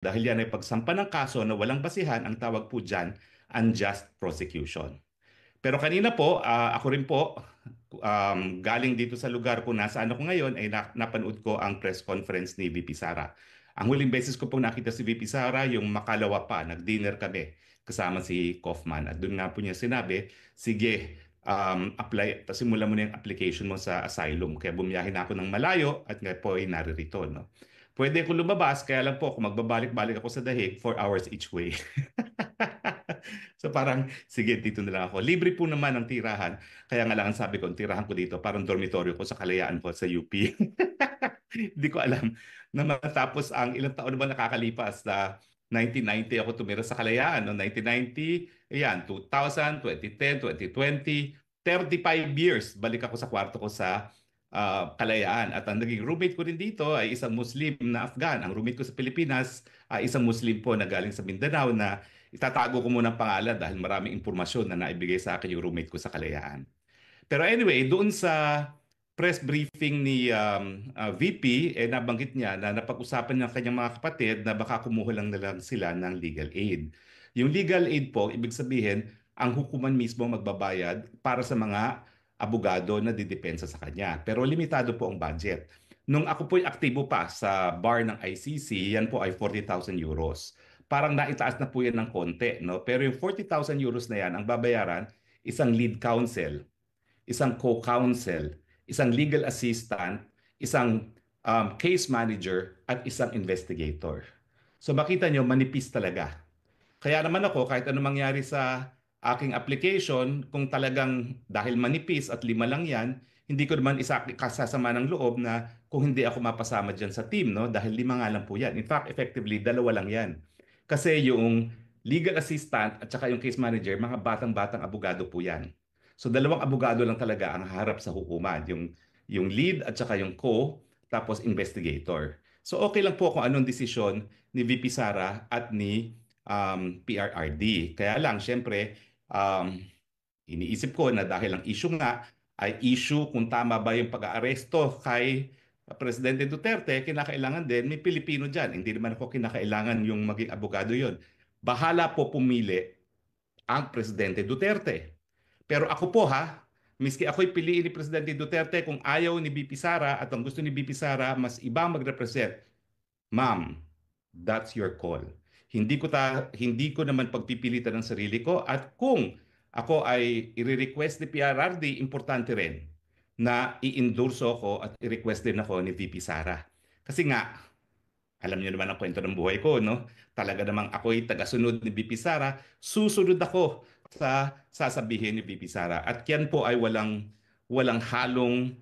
Dahil yan ay pagsampa ng kaso na walang basihan, ang tawag po dyan, unjust prosecution. Pero kanina po, ako rin po, galing dito sa lugar kung nasaan ako ngayon, ay napanood ko ang press conference ni VP Sara. Ang huling beses ko pong nakita si VP Sara, yung makalawa pa, nag-dinner kami kasama si Kaufman. At doon nga po niya sinabi, sige, apply, simulan mo na yung application mo sa asylum. Kaya bumiyahin ako ng malayo at nga po ay naririto. No? Pwede ko lumabas, kaya lang po kung magbabalik-balik ako sa Dahig, 4 hours each way. So parang, sige, dito na lang ako. Libre po naman ang tirahan. Kaya nga lang ang sabi ko, ang tirahan ko dito, parang dormitoryo ko sa Kalayaan ko sa UP. Hindi ko alam na matapos ang ilang taon na ba nakakalipas na 1990 ako tumira sa Kalayaan. No? 1990, ayan, 2000, 2010, 2020, 35 years balik ako sa kwarto ko sa Kalayaan. At ang naging roommate ko rin dito ay isang Muslim na Afghan. Ang roommate ko sa Pilipinas ay isang Muslim po na galing sa Mindanao na itatago ko muna ang pangalan dahil maraming impormasyon na naibigay sa akin yung roommate ko sa Kalayaan. Pero anyway, doon sa press briefing ni VP, nabanggit niya na napag-usapan ng kanyang mga kapatid na baka kumuha lang na lang sila ng legal aid. Yung legal aid po, ibig sabihin, ang hukuman mismo magbabayad para sa mga abogado na didepensa sa kanya. Pero limitado po ang budget. Nung ako po'y aktibo pa sa bar ng ICC, yan po ay 40,000 euros. Parang naitaas na po yan ng konti, no? Pero yung 40,000 euros na yan, ang babayaran, isang lead counsel, isang co-counsel, isang legal assistant, isang case manager, at isang investigator. So makita nyo, manipis talaga. Kaya naman ako, kahit ano mangyari sa aking application, kung talagang dahil manipis at lima lang yan, hindi ko naman kasasama ng loob na kung hindi ako mapasama dyan sa team, no? Dahil lima nga lang po yan. In fact, effectively, dalawa lang yan. Kasi yung legal assistant at saka yung case manager, mga batang-batang abogado po yan. So dalawang abogado lang talaga ang harap sa hukuman. Yung lead at saka yung co, tapos investigator. So okay lang po kung anong desisyon ni VP Sara at ni PRRD. Kaya lang, syempre, iniisip ko na dahil ang issue nga ay issue kung tama ba yung pag-aaresto kay Presidente Duterte, kinakailangan din may Pilipino dyan. Hindi naman ako kinakailangan yung maging abogado yon. Bahala po pumili ang Presidente Duterte. Pero ako po ha, miski ako'y piliin ni Presidente Duterte, kung ayaw ni BP Sara at ang gusto ni BP Sara, mas iba mag-represent. Ma'am, that's your call. Hindi ko naman pagpipilitan ng sarili ko, at kung ako ay i-request ni PRRD, importante rin na i-endorso ako at i-request din ako ni VP Sara. Kasi nga, alam niyo naman ang kwento ng buhay ko, no? Talaga namang ako'y tagasunod ni VP Sara, susunod ako sa sasabihin ni VP Sara. At yan po ay walang halong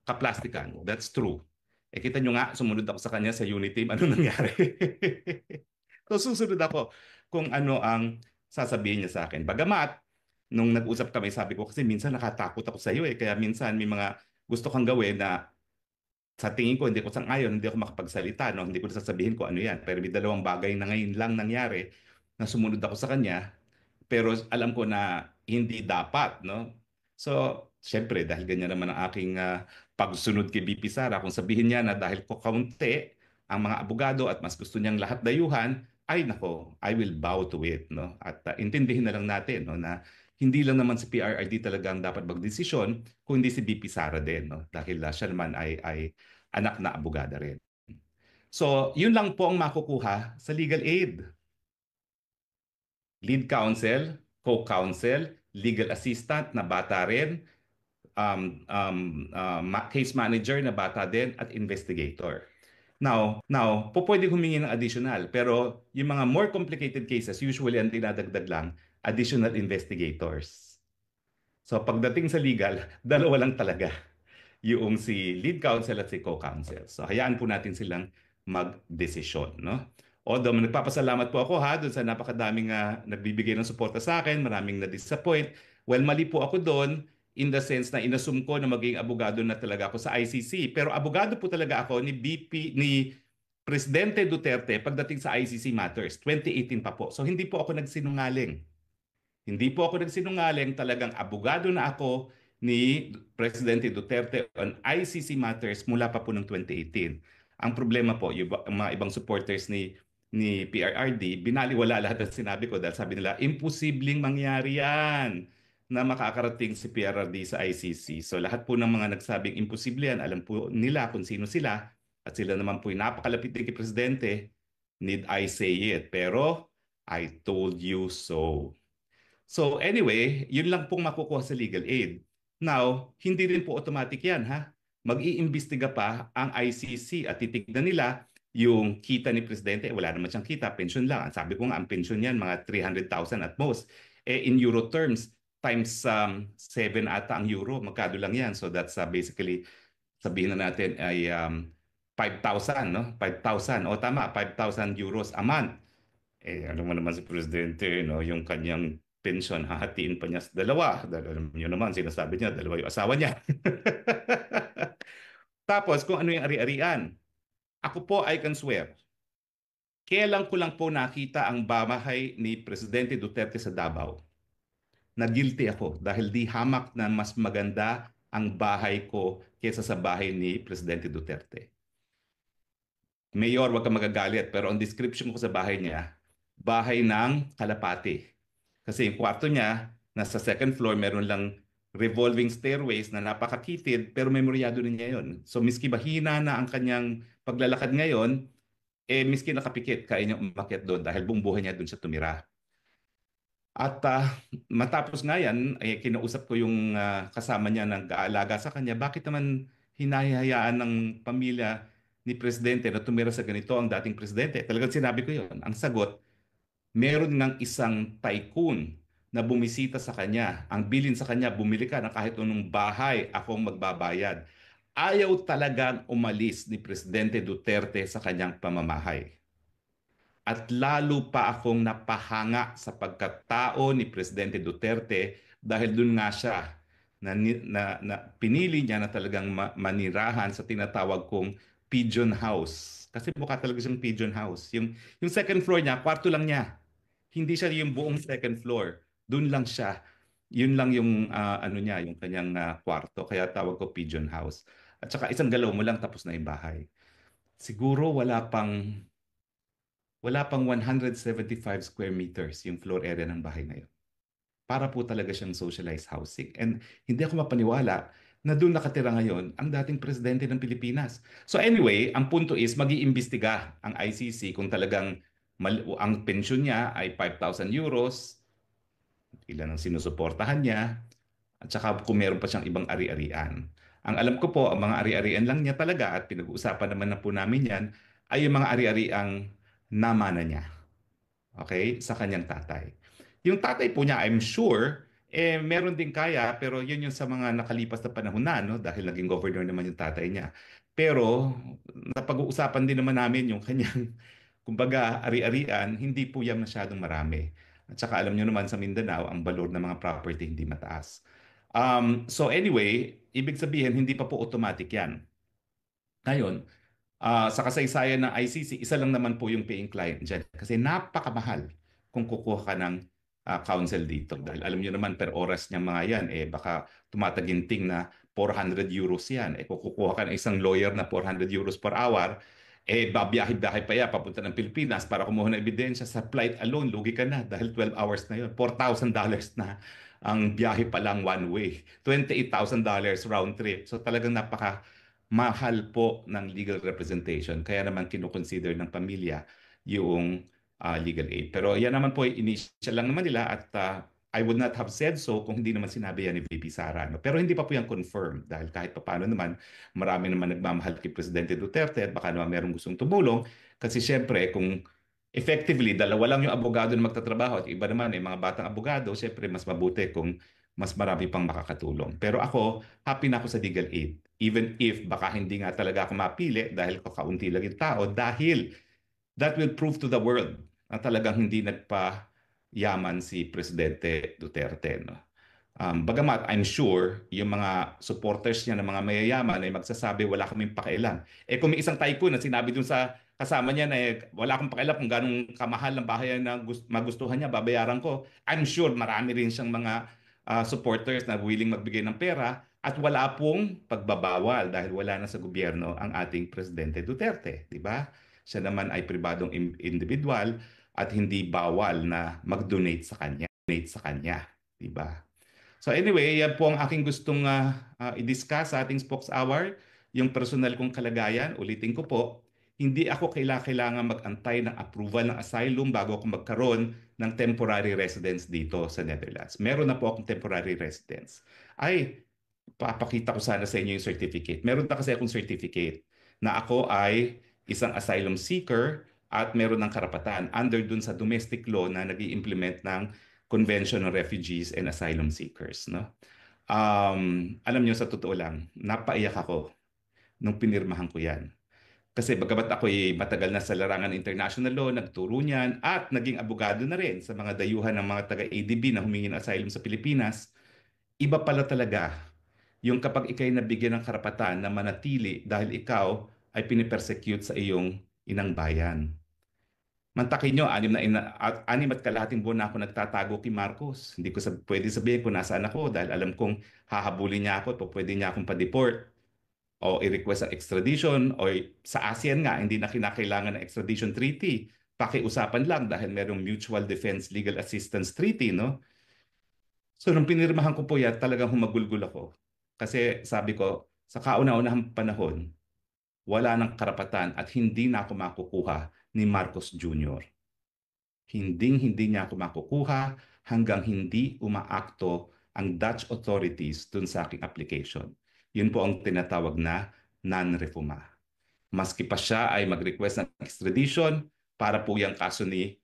kaplastikan. That's true. Kita nyo nga, sumunod ako sa kanya sa unit team. Ano nangyari? So susunod ako kung ano ang sasabihin niya sa akin. Bagamat, nung nag-usap kami, sabi ko kasi minsan nakatakot ako sa iyo eh. Kaya minsan may mga gusto kang gawin na sa tingin ko hindi ko sang-ayon, hindi ako makapagsalita, no? Hindi ko sasabihin ko ano yan. Pero may dalawang bagay na ngayon lang nangyari na sumunod ako sa kanya, pero alam ko na hindi dapat, no? So, syempre, dahil ganyan naman ang aking pagsunod kay BP Sara, kung sabihin niya na dahil ko kaunti ang mga abogado at mas gusto niyang lahat dayuhan, ay nako, I will bow to it, no? At intindihin na lang natin, no, na hindi lang naman si PRRD talaga ang dapat magdesisyon, kundi si BP Sara din, no? Dahil siya naman ay anak na abogada rin. So, yun lang po ang makukuha sa legal aid. Lead counsel, co-counsel, legal assistant na bata rin, case manager na bata din, at investigator. Now, po pwede humingi ng additional, pero yung mga more complicated cases, usually ang dinadagdag lang, additional investigators. So pagdating sa legal, dalawa lang talaga, yung si lead counsel at si co-counsel. So hayaan po natin silang magdesisyon, no? Although nagpapasalamat po ako ha doon sa napakadaming nagbibigay ng suporta sa akin, maraming na-disappoint. Well, mali po ako doon in the sense na inassume ko na maging abogado na talaga ako sa ICC. Pero abogado po talaga ako ni Presidente Duterte pagdating sa ICC matters. 2018 pa po. So hindi po ako nagsinungaling. Hindi po ako nagsinungaling, talagang abogado na ako ni Presidente Duterte on ICC matters mula pa po noong 2018. Ang problema po, yung mga ibang supporters ni ni PRRD, binaliwala lahat ng sinabi ko dahil sabi nila, imposibleng mangyari yan na makakarating si PRRD sa ICC. So lahat po ng mga nagsabing imposible yan, alam po nila kung sino sila at sila naman po yung napakalapit din kay Presidente, need I say it. Pero I told you so. So anyway, yun lang pong makukuha sa legal aid. Now, hindi rin po automatic yan ha. Mag-iimbestiga pa ang ICC at titignan nila yung kita ni Presidente. Wala naman siyang kita, pension lang. Ang sabi ko nga, ang pension niyan mga 300,000 at most. In euro terms, times 7 ata ang euro, magkano lang yan. So that's basically, sabihin na natin ay 5,000, no? 5,000. O tama, 5,000 euros a month. Alam mo naman si Presidente, no, yung kanyang pensyon, hahatiin pa niya sa dalawa. Dahil alam niyo naman, sinasabi niya, dalawa yung asawa niya. Tapos, kung ano yung ari-arian. Ako po, I can swear, kailan ko lang po nakita ang bahay ni Presidente Duterte sa Davao. Na guilty ako dahil di hamak na mas maganda ang bahay ko kaysa sa bahay ni Presidente Duterte. Mayor, wag ka magagalit, pero ang description ko sa bahay niya, bahay ng kalapati. Kasi yung kwarto niya, nasa second floor, meron lang revolving stairways na napakakitid, pero memoryado rin niya yun. So miski mahina na ang kanyang paglalakad ngayon, miski nakapikit, kaya niya umakyat doon dahil buong buhay niya doon siya tumira. At matapos nga yan, kinausap ko yung kasama niya ng aalaga sa kanya, bakit naman hinahayaan ng pamilya ni Presidente na tumira sa ganito ang dating Presidente? Talagang sinabi ko yon. Ang sagot, meron ngang isang tycoon na bumisita sa kanya. Ang bilin sa kanya, bumili ka ng kahit anong bahay, akong magbabayad. Ayaw talagang umalis ni Presidente Duterte sa kanyang pamamahay. At lalo pa akong napahanga sa pagkatao ni Presidente Duterte dahil dun nga siya na pinili niya na talagang manirahan sa tinatawag kong pigeon house. Kasi mukha talaga siyang pigeon house. Yung second floor niya, kwarto lang niya. Hindi siya yung buong second floor. Doon lang siya. Yun lang yung ano niya, yung kanyang kwarto. Kaya tawag ko pigeon house. At saka isang galaw mo lang tapos na yung bahay. Siguro wala pang 175 square meters yung floor area ng bahay na yun. Para po talaga siyang socialized housing. And hindi ako mapaniwala na doon nakatira ngayon ang dating presidente ng Pilipinas. So anyway, ang punto is mag-iimbestiga ang ICC kung talagang ang pensyon niya ay 5,000 euros, ilan ang sinusuportahan niya, at saka kung meron pa siyang ibang ari-arian. Ang alam ko po, ang mga ari-arian lang niya talaga at pinag-uusapan naman na po namin yan, ay yung mga ari-ariang namana niya. Okay? Sa kanyang tatay. Yung tatay po niya, I'm sure, meron din kaya, pero yun yung sa mga nakalipas na panahon na, no? Dahil naging governor naman yung tatay niya. Pero, napag-uusapan din naman namin yung kanyang, kumbaga, ari-arian, hindi po yan masyadong marami. At saka alam niyo naman sa Mindanao, ang valor ng mga property hindi mataas. So anyway, ibig sabihin, hindi pa po automatic yan. Ngayon, sa kasaysayan ng ICC, isa lang naman po yung paying client dyan. Kasi napakamahal kung kukuha ka ng counsel dito. Dahil alam niyo naman, per oras niya mga yan, baka tumataginting na 400 euros yan. Kung kukuha ka ng isang lawyer na 400 euros per hour, babiyahe-biyahe pa yan, papunta ng Pilipinas para kumuha ng ebidensya. Sa flight alone, lugi ka na dahil 12 hours na yun. $4,000 na ang biyahe pa lang one way. $28,000 round trip. So talagang mahal po ng legal representation. Kaya naman kinukonsider ng pamilya yung legal aid. Pero yan naman po, initial lang naman nila at I would not have said so kung hindi naman sinabi yan ni VP Sara. No? Pero hindi pa po yan confirmed dahil kahit pa paano naman, marami naman nagmamahal kay Presidente Duterte at baka naman merong gustong tumulong. Kasi syempre, kung effectively, dalawa lang yung abogado na magtatrabaho at iba naman mga batang abogado, syempre mas mabuti kung mas marami pang makakatulong. Pero ako, happy na ako sa legal aid. Even if baka hindi nga talaga ako mapili dahil kakaunti lang yung tao, dahil that will prove to the world na talagang hindi nagpa-yaman si Presidente Duterte. No? Bagamat I'm sure yung mga supporters niya ng mga mayayaman ay magsasabi wala kaming pakialam. Kung may isang tycoon na sinabi dun sa kasama niya na wala akong pakialam kung ganong kamahal ng bahay na magustuhan niya, babayaran ko. I'm sure marami rin siyang mga supporters na willing magbigay ng pera at wala pong pagbabawal dahil wala na sa gobyerno ang ating Presidente Duterte, di ba? Siya naman ay pribadong individual at hindi bawal na mag-donate sa kanya, di ba? So anyway, yan po ang aking gustong i-discuss sa ating Spokes Hour, yung personal kong kalagayan. Ulitin ko po, hindi ako kailangan mag-antay ng approval ng asylum bago ako magkaroon ng temporary residence dito sa Netherlands. Meron na po akong temporary residence. Ay, papakita ko sana sa inyo yung certificate. Meron na kasi akong certificate na ako ay isang asylum seeker at meron ng karapatan under dun sa domestic law na nag implement ng Convention on Refugees and Asylum Seekers. No? Alam niyo, sa totoo lang, napaiyak ako nung pinirmahan ko yan. Kasi bagamat ako'y matagal na sa larangan ng international law, nagturo niyan at naging abogado na rin sa mga dayuhan ng mga taga-ADB na humingi ng asylum sa Pilipinas, iba pala talaga yung kapag ikay nabigyan ng karapatan na manatili dahil ikaw ay pinipersecute sa iyong inang bayan. Mantakin nyo, 6 at kalahating buwan na ako nagtatago kay Marcos. Hindi ko pwede sabihin kung nasaan ako dahil alam kong hahabulin niya ako at pwede niya akong pa-deport o i-request ang extradition o sa ASEAN nga, hindi na kinakailangan ng extradition treaty. Pakiusapan lang dahil merong Mutual Defense Legal Assistance Treaty, no? So nung pinirmahan ko po yan, talagang humagulgol ako. Kasi sabi ko, sa kauna-unahang panahon, wala ng karapatan at hindi na ako makukuha ni Marcos Jr. Hinding-hindi niya ako makukuha hanggang hindi umaakto ang Dutch authorities dun sa aking application. Yun po ang tinatawag na non-refuma. Maski pa siya ay mag-request ng extradition para po yung kaso ni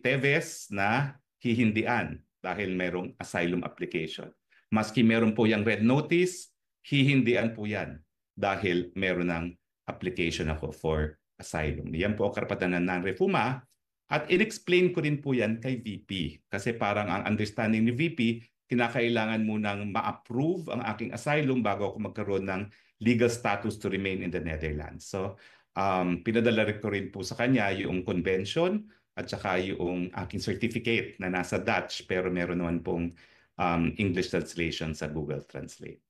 Teves na hihindian dahil merong asylum application. Maski meron po yung red notice, hihindian po yan dahil meron ng application ako for asylum. Yan po ang karapatan ng non-refuma at in-explain ko rin po yan kay VP kasi parang ang understanding ni VP, kinakailangan munang ma-approve ang aking asylum bago ako magkaroon ng legal status to remain in the Netherlands. So, pinadala ko rin po sa kanya yung convention at saka yung aking certificate na nasa Dutch pero meron naman pong English translation sa Google Translate.